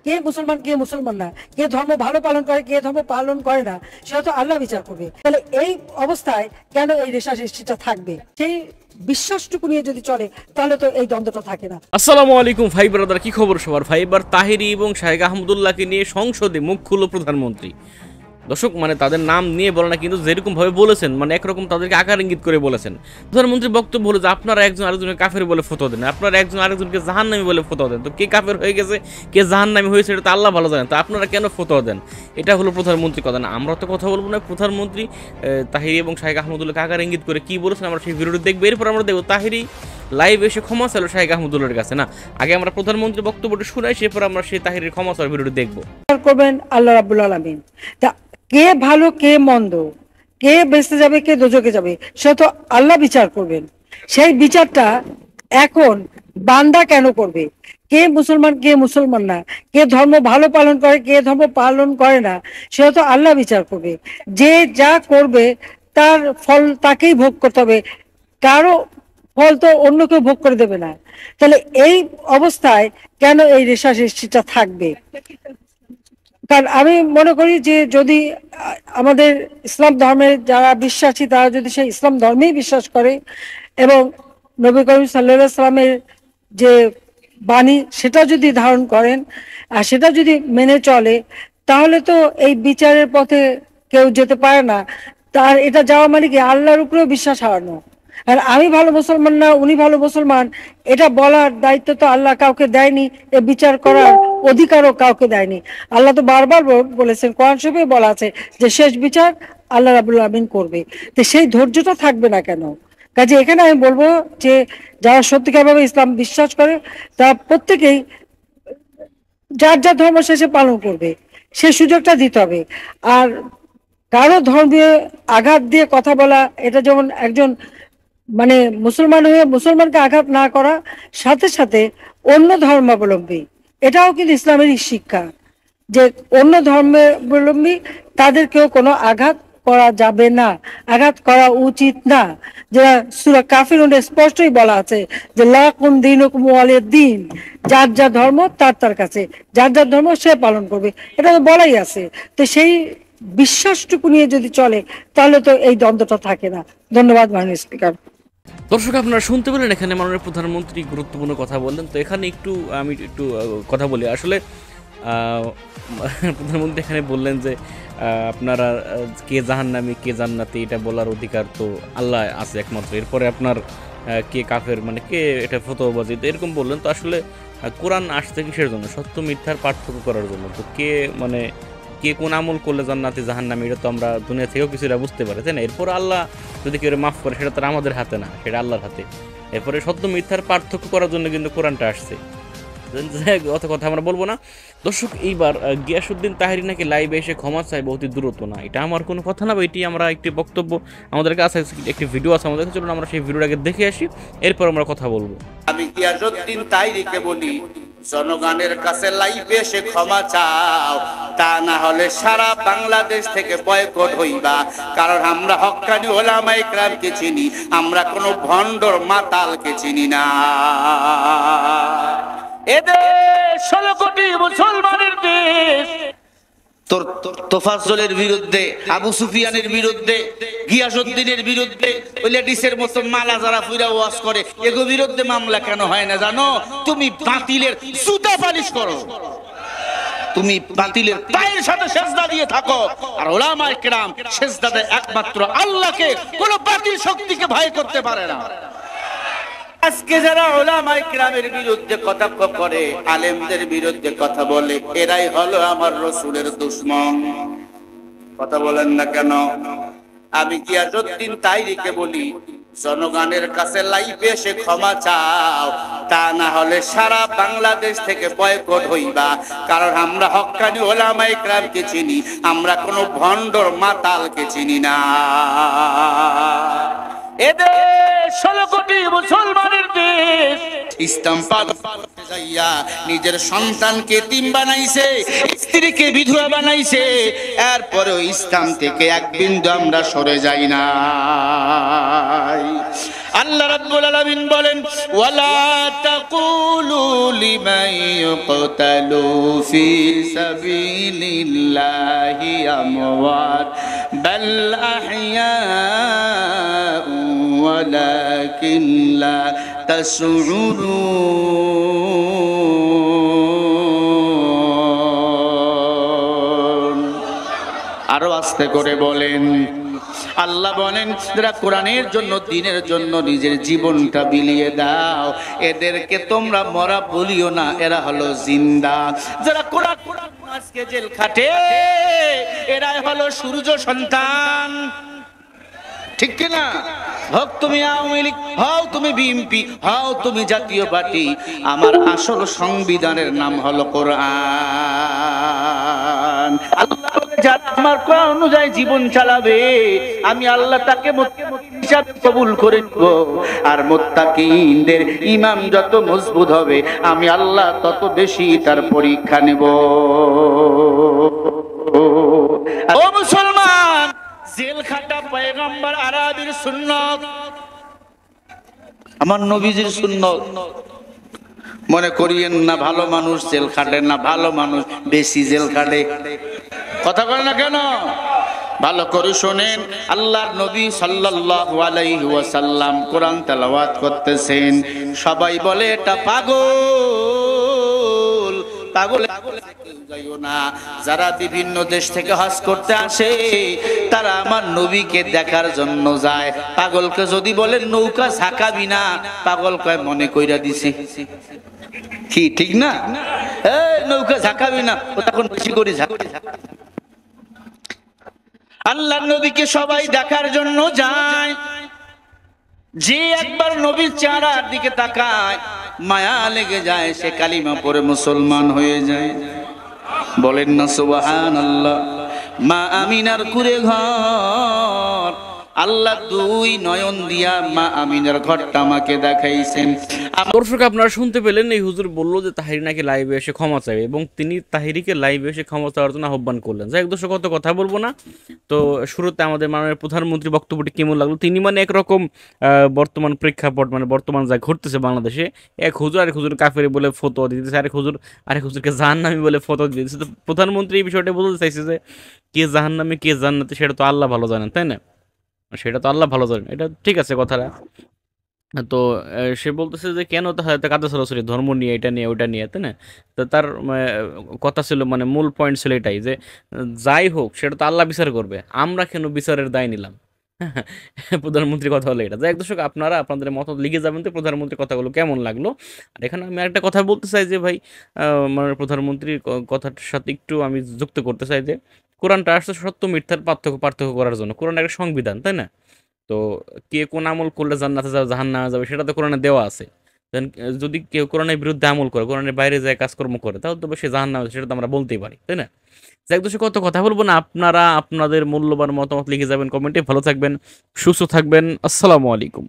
কে মুসলমান কে মুসলমান না, কে ধর্ম ভালো পালন করে কে ধর্ম পালন করে না, সেটা তো আল্লাহ বিচার করবে। তাহলে এই অবস্থায় কেন এই রেষারেষিটা থাকবে? সেই বিশ্বাসটুকু নিয়ে যদি চলে তাহলে তো এই দ্বন্দ্বটা থাকে না। আসসালামু আলাইকুম ভাই ব্রাদার, কি খবর সবার? ভাই এবার তাহিরি এবং শাহেখ আহমদুল্লাহকে নিয়ে সংসদে মুখ খুলল প্রধানমন্ত্রী। দর্শক, মানে তাদের নাম নিয়ে বলে না, কিন্তু যেরকম ভাবে বলেছেন, মানে একরকম তাদেরকে আকার ইঙ্গিত করে বলেছেন। প্রধানমন্ত্রীর বক্তব্য হলো যে আপনারা একজন আরেকজনকে কাফের বলে ফতোয়া দেন, আপনারা একজন আরেকজনকে জাহান্নামী বলে ফতোয়া দেন। তো কে কাফের হয়ে গেছে কে জাহান্নামী হয়েছে এটা তো আল্লাহ ভালো জানেন, তো আপনারা কেন ফতোয়া দেন? এটা হলো প্রধানমন্ত্রী কথা না। আমরা তো কথা বলবো না। প্রধানমন্ত্রী তাহিরি এবং শাহেখ আহমদুল্লাহকে আকার ইঙ্গিত করে কি বলেছেন আমরা সেই ভিডিওটি দেখবো। এরপর আমরা দেখবো তাহিরি লাইভ এসে ক্ষমা চাইল শাহেখ আহমদুল্লাহর কাছে। না, আগে আমরা প্রধানমন্ত্রীর বক্তব্যটি শুনাই, সেরপর আমরা সেই তাহিরির ক্ষমা চাওয়ার ভিডিওটি দেখবো। করবেন আল্লাহ রাব্বুল আলামিন। তা কে ভালো কে মন্দ, কে বেঁচতে যাবে কে দোজখে যাবে, সেটা তো আল্লাহ বিচার করবেন। সেই বিচারটা এখন বান্দা কেন করবে? কে মুসলমান কে মুসলমান না, কে ধর্ম ভালো পালন করে কে ধর্ম পালন করে না, সেটা তো আল্লাহ বিচার করবে। যে যা করবে তার ফল তাকেই ভোগ করতে হবে, কারো ফল তো অন্য কেউ ভোগ করে দেবে না। তাহলে এই অবস্থায় কেন এই রেষারেষিটা থাকবে? কারণ আমি মনে করি যে যদি আমাদের ইসলাম ধর্মের যারা বিশ্বাসী তারা যদি সেই ইসলাম ধর্মেই বিশ্বাস করে এবং নবী করিম সাল্লাল্লাহু সাল্লামের যে বাণী সেটা যদি ধারণ করেন আর সেটা যদি মেনে চলে, তাহলে তো এই বিচারের পথে কেউ যেতে পারে না। তার এটা যাওয়া মানে কি আল্লাহর উপরেও বিশ্বাস হারানো। আর আমি ভালো মুসলমান না উনি ভালো মুসলমান, এটা বলার দায়িত্ব তো আল্লাহ কাউকে দেয়নি, এ বিচার করার অধিকারও কাউকে দেয়নি। আল্লাহ তো বারবার বলেছেন, কোরআন শরীফে বলা আছে যে শেষ বিচার আল্লাহ রাব্বুল আলামিন করবে। তো সেই ধৈর্যটা থাকবে না কেন? কাজে এখানে আমি বলবো যে যারা সত্যিকারভাবে ইসলাম বিশ্বাস করে তারা প্রত্যেকেই যার যার ধর্ম শেষে পালন করবে, সে সুযোগটা দিতে হবে। আর কারো ধর্মীয় আঘাত দিয়ে কথা বলা, এটা যেমন একজন মানে মুসলমান হয়ে মুসলমানকে আঘাত না করা, সাথে সাথে অন্য ধর্মাবলম্বী, এটাও কিন্তু ইসলামেরই শিক্ষা যে অন্য ধর্মাবলম্বী তাদেরকেও কোনো আঘাত করা যাবে না, আঘাত করা উচিত না। যেটা সূরা কাফিরুনে স্পষ্টই বলা আছে যে লাকুম দীনুকুম ওয়ালিয়া দ্বীন, যার যার ধর্ম তার তার কাছে, যার যার ধর্ম সে পালন করবে, এটা তো বলাই আছে। তো সেই বিশ্বাসটুকু নিয়ে যদি চলে তাহলে তো এই দ্বন্দ্বটা থাকে না। ধন্যবাদ মাননীয় স্পিকার। দর্শক, আপনারা শুনতে পেলেন এখানে মাননীয় প্রধানমন্ত্রী গুরুত্বপূর্ণ কথা বললেন। তো এখানে আমি একটু কথা বলি। আসলে প্রধানমন্ত্রী এখানে বললেন যে আপনারা কে জাহান্নামী কে জান্নাতি এটা বলার অধিকার তো আল্লাহ আছে একমাত্র। এরপরে আপনার কে কাফের মানে কে এটা ফতোয়াবাজি, তো এরকম বললেন। তো আসলে কোরআন আসছে কিসের জন্য? সত্য মিথ্যার পার্থক্য করার জন্য। তো কে মানে কে কোন আমল করলে জান্নাতি জাহান্নামী এটা তো আমরা দুনিয়া থেকেও কিছুটা বুঝতে পারি, তাই না? এরপর আল্লাহ যদি কেউ মাফ করে সেটা তো আমাদের হাতে না, সেটা আল্লাহর হাতে। এরপরে সত্য মিথ্যার পার্থক্য করার জন্য কিন্তু কোরআনটা আসছে। অত কথা আমরা বলবো না। দর্শক, এইবার গিয়াসউদ্দিন তাহিরি নাকি লাইভে এসে ক্ষমা চাইবে অতি দূরত না, এটা আমার কোনো কথা না, এটি আমরা একটি বক্তব্য আমাদের কাছে একটি ভিডিও আছে আমাদের কাছে, চলুন আমরা সেই ভিডিওটাকে দেখে আসি, এরপর আমরা কথা বলবো। আমি গিয়াসউদ্দিন তাহিরিকে বলি, জনগণের কাছে লাইভে এসে ক্ষমা চাও, তা না হলে সারা বাংলাদেশ থেকে বয়কট হইবা। কারণ আমরা হক্কানি ওলামায়ে কেরামকে চিনি, আমরা কোনো ভণ্ডর মাতালকে চিনি না। এদেশ 16 কোটি মুসলমানের দেশ। তোফাজ্জলের বিরুদ্ধে, আবু সুফিয়ানের বিরুদ্ধে, গিয়াসউদ্দিনের বিরুদ্ধে, ওই লেডিসের মতো মালা যারা ফুইরা ওয়াজ করে এগো বিরুদ্ধে মামলা কেন হয় না জানো? তুমি বাতিলের জুতা পালিশ করো, তুমি বাতিলের পায়ের সাথে সেজদা দিয়ে থাকো। আর ওলামায়ে কেরাম সেজদা দেয় একমাত্র আল্লাহকে, কোনো বাতিল শক্তিকে ভয় করতে পারে না। আজকে যারা ওলামায়ে কেরামের বিরুদ্ধে কথা করে, আলেমদের বিরুদ্ধে কথা বলে, এরাই হলো আমার রাসূলের দুশমন। কথা বলেন না কেন? আমি গিয়াসউদ্দিন তাহিরিকে বলি, জনগণের কাছে লাইভে এসে ক্ষমা চাও, তা না হলে সারা বাংলাদেশ থেকে বয়কট হইবা। কারণ আমরা হক্কানি ওলামায়ে কেরামকে চিনি, আমরা কোনো ভণ্ডর মাতালকে চিনি না। এদেশ 16 কোটি মুসলমানের দেশ। ইসলাম পালন করতে যাইয়া নিজের সন্তানকে এতিম বানাইছে, স্ত্রীকে বিধবা বানাইছে, এরপরেও ইসলাম থেকে এক বিন্দু আমরা সরে যাই না। আল্লাহ রাব্বুল আলামিন বলেন ওয়ালা তাকুলু লিমান ইউকতালু ফি সাবিলিল্লাহি আমওয়াত বাল আহইয়াউ ওয়ালাকিন লা তাশউরুন। আরো আস্তে করে বলেন। আল্লাহ বলেন যারা কোরআনের জন্য দ্বীনের জন্য নিজের জীবনটা বিলিয়ে দাও এদেরকে তোমরা মরা বলিও না, এরা হলো জিন্দা। যারা কোরআন আজকে জেল খাটে এরাই হলো সূর্য সন্তান, ঠিক কিনা? হোক তুমি আওয়ামী লীগ, হও তুমি বিএনপি, হও তুমি জাতীয় পার্টি, আমার আসল সংবিধানের নাম হলো কোরআন। আল্লাহ যারা আমার কোরআন অনুযায়ী জীবন চালাবে আমি আল্লাহ তাকে মুত্তাকি হিসাবে কবুল করে নেব, আর মুত্তাকিনদের ঈমান যত মজবুত হবে আমি আল্লাহ তত বেশি তার পরীক্ষা নেব। ও মুসলমান, জেল খাটা পয়গম্বর আরবির সুন্নাত, আমার নবীজির সুন্নাত। মনে করিয়েন না ভালো মানুষ জেল খাটে না, ভালো মানুষ বেশি জেল খাটে। কথা বলে না কেন? ভালো করে শোনেন, আল্লাহর নবী সাল্লাল্লাহু আলাইহি ওয়াসাল্লাম কোরআন তেলাওয়াত করতেছেন, সবাই বলে এটা পাগল। পাগল যাইও না। যারা বিভিন্ন দেশ থেকে হজ করতে আসে তারা আমার নবীকে দেখার জন্য যায়। পাগলকে যদি বলে নৌকা ঝাঁকাবি না, পাগল কয় মনে কইরা দিছে। কি ঠিক না? এই নৌকা ঝাঁকাবি না, ও তখন বেশি করে ঝাঁকাবে। আল্লাহর নবীকে সবাই দেখার জন্য যায়। যে একবার নবীর চেহারার দিকে তাকায় মায়া লেগে যায়, সে কালিমা পড়ে মুসলমান হয়ে যায়। বলেন না সুবহানাল্লাহ। মা আমিনার কুরে ঘর, আল্লাহ দুই নয়ন দিয়া মা আমিনার ঘরটা আমাকে দেখাইছেন। দর্শক আপনারা শুনতে পেলেন, এই হুজুর বললো যে তাহিরি নাকি লাইভে এসে ক্ষমা চাইবে এবং তিনি তাহিরিকে লাইভে এসে ক্ষমা চাওয়ার জন্য আহ্বান করলেন। যাই হোক দর্শক, অত কথা বলবো না। তো শুরুতে আমাদের মাননীয় প্রধানমন্ত্রী বক্তব্যটি কেমন লাগলো? তিনি মানে একরকম বর্তমান প্রেক্ষাপট, মানে বর্তমান যা ঘটতেছে বাংলাদেশে, এক হুজুর আরেক হুজুর কাফের বলে ফতোয়া দিতেছে, আরেক হুজুরকে জাহান্নামী বলে ফতোয়া দিতেছে। তো প্রধানমন্ত্রী এই বিষয়টা বলতে চাইছে যে কে জাহান্নামী কে জান্নাতে সেটা তো আল্লাহ ভালো জানেন, তাই না? সেটা তো আল্লাহ ভালো জানেন, এটা ঠিক আছে কথাটা। তো সে বলতেছে যে কেন তাহলে কাদা সরাসরি ধর্ম নিয়ে, এটা নিয়ে ওটা নিয়ে, তাই না? তো তার কথা ছিল, মানে মূল পয়েন্ট ছিল এটাই যে যাই হোক সেটা তো আল্লাহ বিচার করবে, আমরা কেন বিচারের দায় নিলাম? প্রধানমন্ত্রীর কথা হলো এটা। যাই হোক দর্শক, আপনারা আপনাদের মতামত লিখে যাবেন তো প্রধানমন্ত্রীর কথাগুলো কেমন লাগলো। আর এখানে আমি একটা কথা বলতে চাই যে ভাই, মানে প্রধানমন্ত্রীর কথার সাথে একটু আমি যুক্ত করতে চাই যে কোরআনটা আসছে সত্য মিথ্যার পার্থক্য করার জন্য। কোরআন একটা সংবিধান, তাই না? তো কে কোন আমল করলে জান্নাতে যাবে জাহান্নামে যাবে সেটা তো কোরআনে দেওয়া আছে। যদি কেউ কোরআনের বিরুদ্ধে আমল করে, কোরআনের বাইরে যায় কাজকর্ম করে, তাহলে তো সে জাহান্নামে, সেটা তো আমরা বলতেই পারি, তাই না? যাই হোক দর্শক, কত কথা বলবো না। আপনারা আপনাদের মূল্যবান মতামত লিখে যাবেন কমেন্টে। ভালো থাকবেন, সুস্থ থাকবেন। আসসালামু আলাইকুম।